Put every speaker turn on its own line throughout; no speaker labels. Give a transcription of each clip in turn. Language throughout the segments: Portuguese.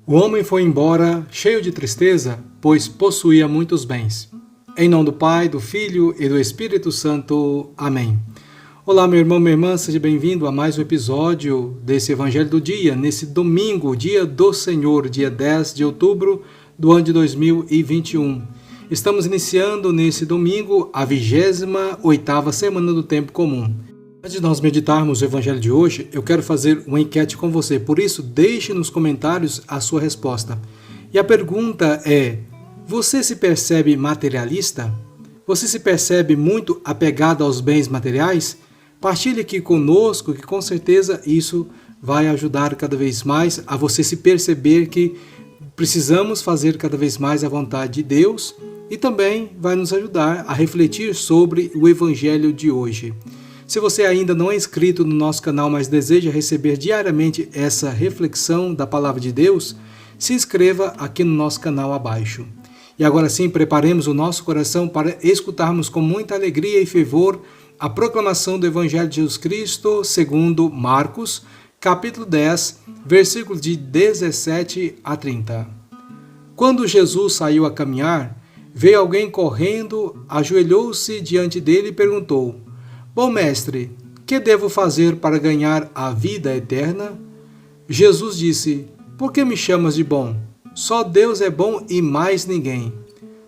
O homem foi embora cheio de tristeza, pois possuía muitos bens. Em nome do Pai, do Filho e do Espírito Santo. Amém. Olá, meu irmão, minha irmã, seja bem-vindo a mais um episódio desse Evangelho do Dia, nesse domingo, dia do Senhor, dia 10 de outubro do ano de 2021. Estamos iniciando nesse domingo a 28ª semana do Tempo Comum. Antes de nós meditarmos o Evangelho de hoje, eu quero fazer uma enquete com você, por isso deixe nos comentários a sua resposta. E a pergunta é: você se percebe materialista? Você se percebe muito apegado aos bens materiais? Partilhe aqui conosco que com certeza isso vai ajudar cada vez mais a você se perceber que precisamos fazer cada vez mais a vontade de Deus e também vai nos ajudar a refletir sobre o Evangelho de hoje. Se você ainda não é inscrito no nosso canal, mas deseja receber diariamente essa reflexão da Palavra de Deus, se inscreva aqui no nosso canal abaixo. E agora sim, preparemos o nosso coração para escutarmos com muita alegria e fervor a proclamação do Evangelho de Jesus Cristo segundo Marcos, capítulo 10, versículos de 17 a 30. Quando Jesus saiu a caminhar, veio alguém correndo, ajoelhou-se diante dele e perguntou: Bom mestre, que devo fazer para ganhar a vida eterna? Jesus disse: Por que me chamas de bom? Só Deus é bom e mais ninguém.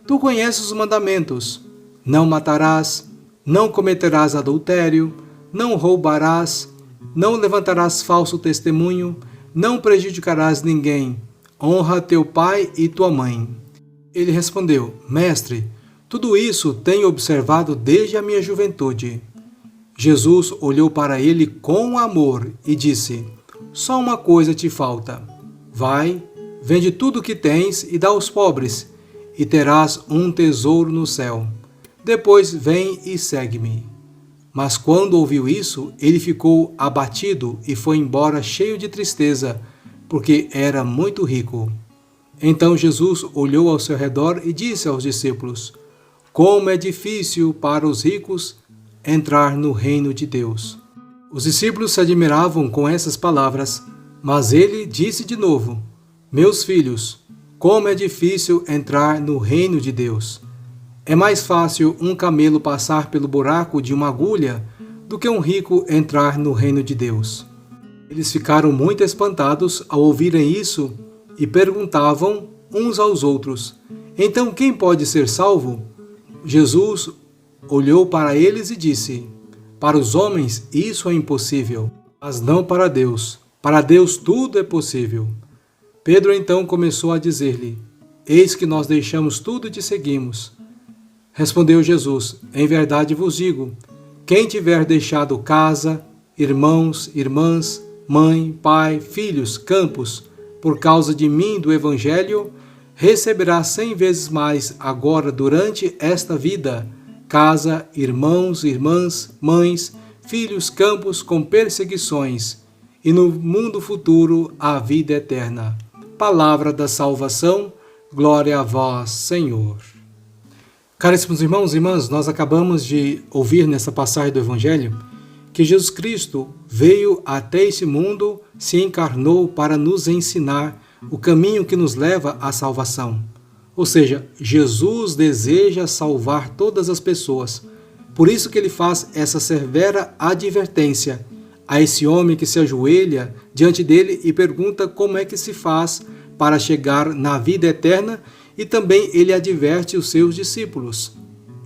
Tu conheces os mandamentos: não matarás, não cometerás adultério, não roubarás, não levantarás falso testemunho, não prejudicarás ninguém. Honra teu pai e tua mãe. Ele respondeu: Mestre, tudo isso tenho observado desde a minha juventude. Jesus olhou para ele com amor e disse: Só uma coisa te falta. Vai, vende tudo o que tens e dá aos pobres, e terás um tesouro no céu. Depois vem e segue-me. Mas quando ouviu isso, ele ficou abatido e foi embora cheio de tristeza, porque era muito rico. Então Jesus olhou ao seu redor e disse aos discípulos: Como é difícil para os ricos entrar no reino de Deus. Os discípulos se admiravam com essas palavras, mas ele disse de novo: Meus filhos, como é difícil entrar no reino de Deus. É mais fácil um camelo passar pelo buraco de uma agulha do que um rico entrar no reino de Deus. Eles ficaram muito espantados ao ouvirem isso e perguntavam uns aos outros: Então quem pode ser salvo? Jesus olhou para eles e disse: Para os homens isso é impossível, mas não para Deus. Para Deus tudo é possível. Pedro então começou a dizer-lhe: Eis que nós deixamos tudo e te seguimos. Respondeu Jesus: Em verdade vos digo, quem tiver deixado casa, irmãos, irmãs, mãe, pai, filhos, campos, por causa de mim e do Evangelho, receberá 100 vezes mais agora durante esta vida, casa, irmãos, irmãs, mães, filhos, campos com perseguições, e no mundo futuro a vida eterna. Palavra da salvação, glória a vós, Senhor. Caríssimos irmãos e irmãs, nós acabamos de ouvir nessa passagem do Evangelho que Jesus Cristo veio até esse mundo, se encarnou para nos ensinar o caminho que nos leva à salvação. Ou seja, Jesus deseja salvar todas as pessoas. Por isso que ele faz essa severa advertência a esse homem que se ajoelha diante dele e pergunta como é que se faz para chegar na vida eterna, e também ele adverte os seus discípulos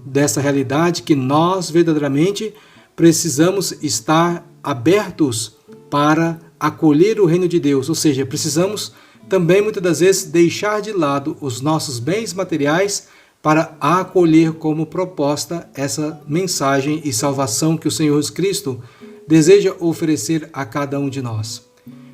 dessa realidade que nós verdadeiramente precisamos estar abertos para acolher o reino de Deus, ou seja, precisamos também muitas das vezes deixar de lado os nossos bens materiais para acolher como proposta essa mensagem e salvação que o Senhor Jesus Cristo deseja oferecer a cada um de nós.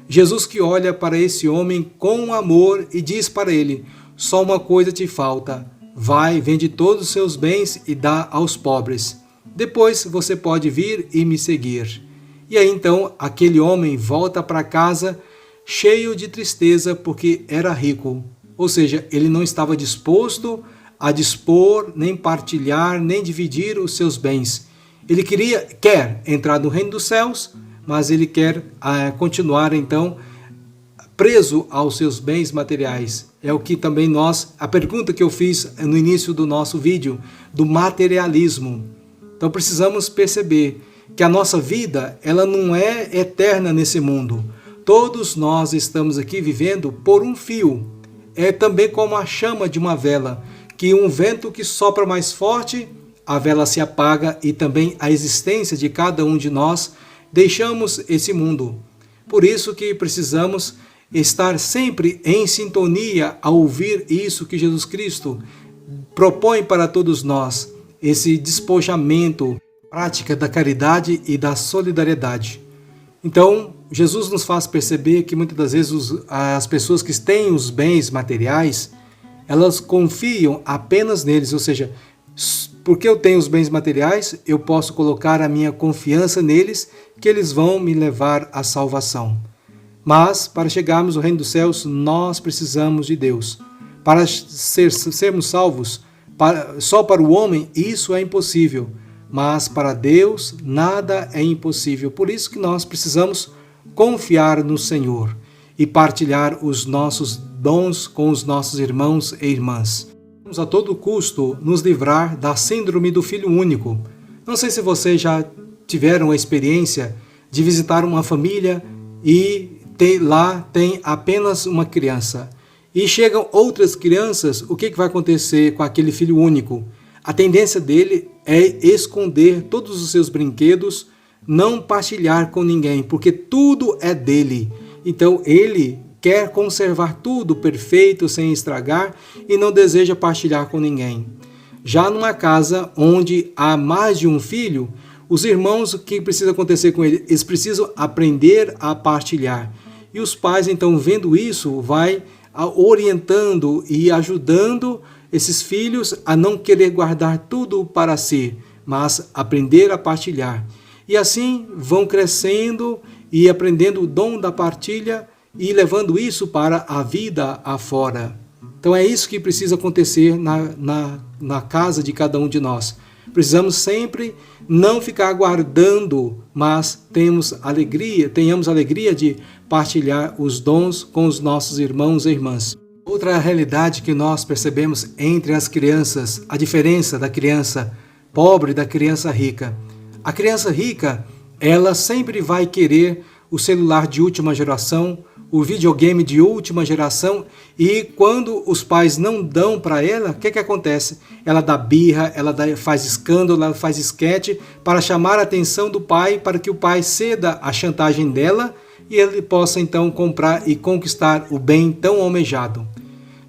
Jesus que olha para esse homem com amor e diz para ele: Só uma coisa te falta. Vai, vende todos os seus bens e dá aos pobres. Depois você pode vir e me seguir. E aí então aquele homem volta para casa cheio de tristeza porque era rico. Ou seja, ele não estava disposto a dispor, nem partilhar, nem dividir os seus bens. Ele quer entrar no reino dos céus, mas ele quer continuar então preso aos seus bens materiais. É o que também a pergunta que eu fiz no início do nosso vídeo, do materialismo. Então precisamos perceber que a nossa vida, ela não é eterna nesse mundo. Todos nós estamos aqui vivendo por um fio. É também como a chama de uma vela, que um vento que sopra mais forte, a vela se apaga e também a existência de cada um de nós deixamos esse mundo. Por isso que precisamos estar sempre em sintonia ao ouvir isso que Jesus Cristo propõe para todos nós, esse despojamento, prática da caridade e da solidariedade. Então, Jesus nos faz perceber que muitas das vezes as pessoas que têm os bens materiais, elas confiam apenas neles, ou seja, porque eu tenho os bens materiais, eu posso colocar a minha confiança neles, que eles vão me levar à salvação. Mas, para chegarmos ao reino dos céus, nós precisamos de Deus. Para sermos salvos, só para o homem, isso é impossível. Mas para Deus, nada é impossível. Por isso que nós precisamos confiar no Senhor e partilhar os nossos dons com os nossos irmãos e irmãs. Vamos a todo custo nos livrar da síndrome do filho único. Não sei se vocês já tiveram a experiência de visitar uma família e lá tem apenas uma criança. E chegam outras crianças, o que vai acontecer com aquele filho único? A tendência dele é esconder todos os seus brinquedos, não partilhar com ninguém, porque tudo é dele. Então ele quer conservar tudo perfeito, sem estragar, e não deseja partilhar com ninguém. Já numa casa onde há mais de um filho, os irmãos, o que precisa acontecer com eles? Eles precisam aprender a partilhar. E os pais, então, vendo isso, vai orientando e ajudando esses filhos a não querer guardar tudo para si, mas aprender a partilhar. E assim vão crescendo e aprendendo o dom da partilha e levando isso para a vida afora. Então é isso que precisa acontecer na casa de cada um de nós. Precisamos sempre não ficar guardando, mas tenhamos alegria de partilhar os dons com os nossos irmãos e irmãs. Outra realidade que nós percebemos entre as crianças, a diferença da criança pobre e da criança rica. A criança rica, ela sempre vai querer o celular de última geração, o videogame de última geração, e quando os pais não dão para ela, o que acontece? Ela dá birra, faz escândalo, ela faz esquete para chamar a atenção do pai, para que o pai ceda à chantagem dela e ele possa então comprar e conquistar o bem tão almejado.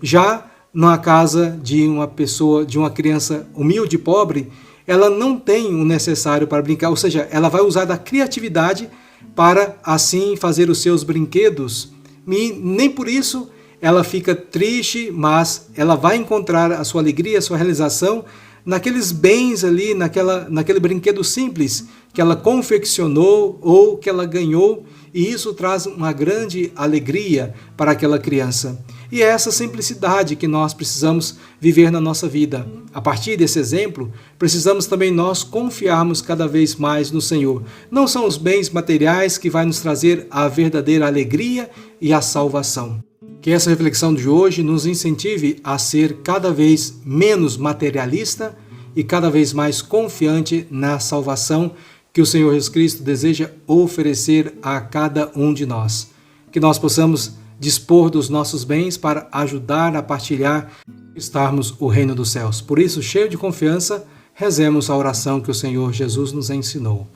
Já na casa de uma pessoa, de uma criança humilde e pobre, ela não tem o necessário para brincar, ou seja, ela vai usar da criatividade para assim fazer os seus brinquedos. E nem por isso ela fica triste, mas ela vai encontrar a sua alegria, a sua realização naqueles bens ali, naquele brinquedo simples que ela confeccionou ou que ela ganhou, e isso traz uma grande alegria para aquela criança. E é essa simplicidade que nós precisamos viver na nossa vida. A partir desse exemplo, precisamos também nós confiarmos cada vez mais no Senhor. Não são os bens materiais que vai nos trazer a verdadeira alegria e a salvação. Que essa reflexão de hoje nos incentive a ser cada vez menos materialista e cada vez mais confiante na salvação que o Senhor Jesus Cristo deseja oferecer a cada um de nós. Que nós possamos dispor dos nossos bens para ajudar a partilhar e estarmos o reino dos céus. Por isso, cheio de confiança, rezemos a oração que o Senhor Jesus nos ensinou.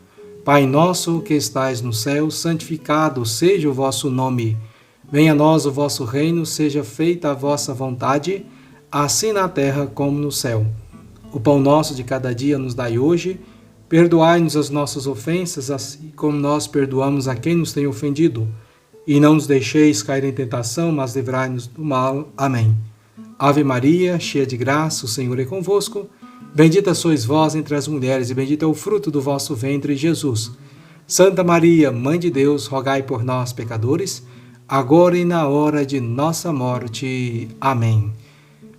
Pai nosso que estais no céu, santificado seja o vosso nome. Venha a nós o vosso reino, seja feita a vossa vontade, assim na terra como no céu. O pão nosso de cada dia nos dai hoje. Perdoai-nos as nossas ofensas, assim como nós perdoamos a quem nos tem ofendido. E não nos deixeis cair em tentação, mas livrai-nos do mal. Amém. Ave Maria, cheia de graça, o Senhor é convosco. Bendita sois vós entre as mulheres, e bendito é o fruto do vosso ventre, Jesus. Santa Maria, Mãe de Deus, rogai por nós, pecadores, agora e na hora de nossa morte. Amém.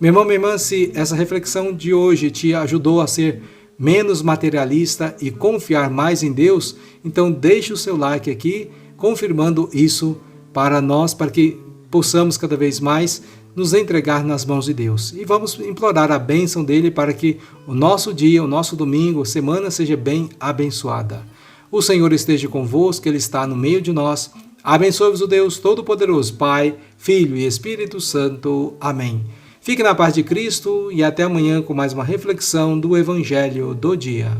Meu irmão, minha irmã, se essa reflexão de hoje te ajudou a ser menos materialista e confiar mais em Deus, então deixe o seu like aqui, confirmando isso para nós, para que possamos cada vez mais nos entregar nas mãos de Deus. E vamos implorar a bênção dele para que o nosso dia, o nosso domingo, a semana seja bem abençoada. O Senhor esteja convosco, Ele está no meio de nós. Abençoe-vos o Deus Todo-Poderoso, Pai, Filho e Espírito Santo. Amém. Fique na paz de Cristo e até amanhã com mais uma reflexão do Evangelho do dia.